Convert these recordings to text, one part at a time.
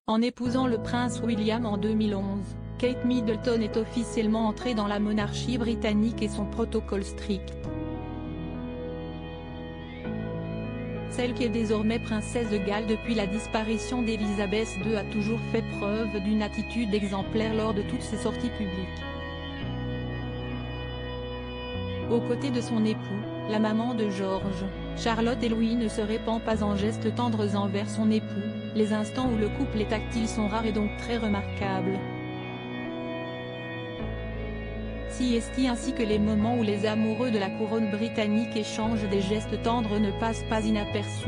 En épousant le prince William en 2011, Kate Middleton est officiellement entrée dans la monarchie britannique et son protocole strict. Celle qui est désormais princesse de Galles depuis la disparition d'Élisabeth II a toujours fait preuve d'une attitude exemplaire lors de toutes ses sorties publiques. Aux côtés de son époux, la maman de George, Charlotte et Louis ne se répand pas en gestes tendres envers son époux. Les instants où le couple est tactile sont rares et donc très remarquables. CST ainsi que les moments où les amoureux de la couronne britannique échangent des gestes tendres ne passent pas inaperçus.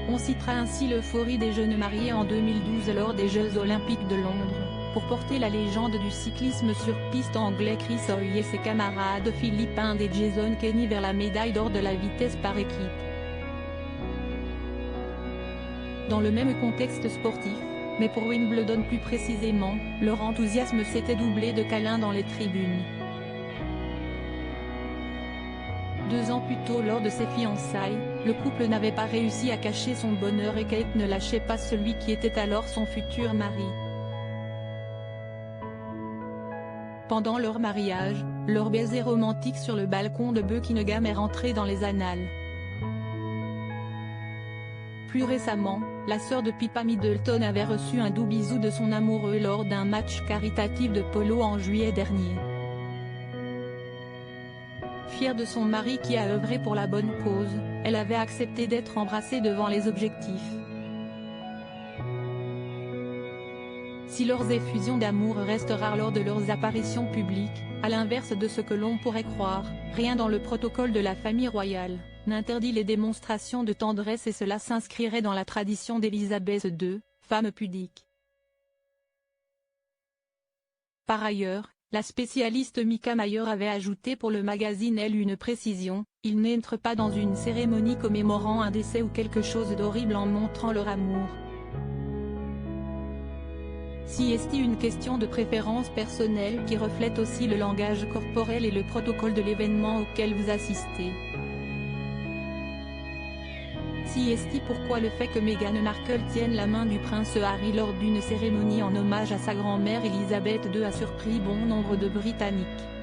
On citera ainsi l'euphorie des jeunes mariés en 2012 lors des Jeux Olympiques de Londres, pour porter la légende du cyclisme sur piste anglais Chris Hoy et ses camarades Philippe Inde et Jason Kenny vers la médaille d'or de la vitesse par équipe. Dans le même contexte sportif, mais pour Wimbledon plus précisément, leur enthousiasme s'était doublé de câlins dans les tribunes. 2 ans plus tôt lors de ses fiançailles, le couple n'avait pas réussi à cacher son bonheur et Kate ne lâchait pas celui qui était alors son futur mari. Pendant leur mariage, leur baiser romantique sur le balcon de Buckingham est rentré dans les annales. Plus récemment, la sœur de Pippa Middleton avait reçu un doux bisou de son amoureux lors d'un match caritatif de polo en juillet dernier. Fière de son mari qui a œuvré pour la bonne cause, elle avait accepté d'être embrassée devant les objectifs. Si leurs effusions d'amour restent rares lors de leurs apparitions publiques, à l'inverse de ce que l'on pourrait croire, rien dans le protocole de la famille royale n'interdit les démonstrations de tendresse et cela s'inscrirait dans la tradition d'Élisabeth II, femme pudique. Par ailleurs, la spécialiste Mika Mayer avait ajouté pour le magazine Elle une précision, ils n'entrent pas dans une cérémonie commémorant un décès ou quelque chose d'horrible en montrant leur amour. Si est une question de préférence personnelle qui reflète aussi le langage corporel et le protocole de l'événement auquel vous assistez. Si est pourquoi le fait que Meghan Markle tienne la main du prince Harry lors d'une cérémonie en hommage à sa grand-mère Elisabeth II a surpris bon nombre de Britanniques.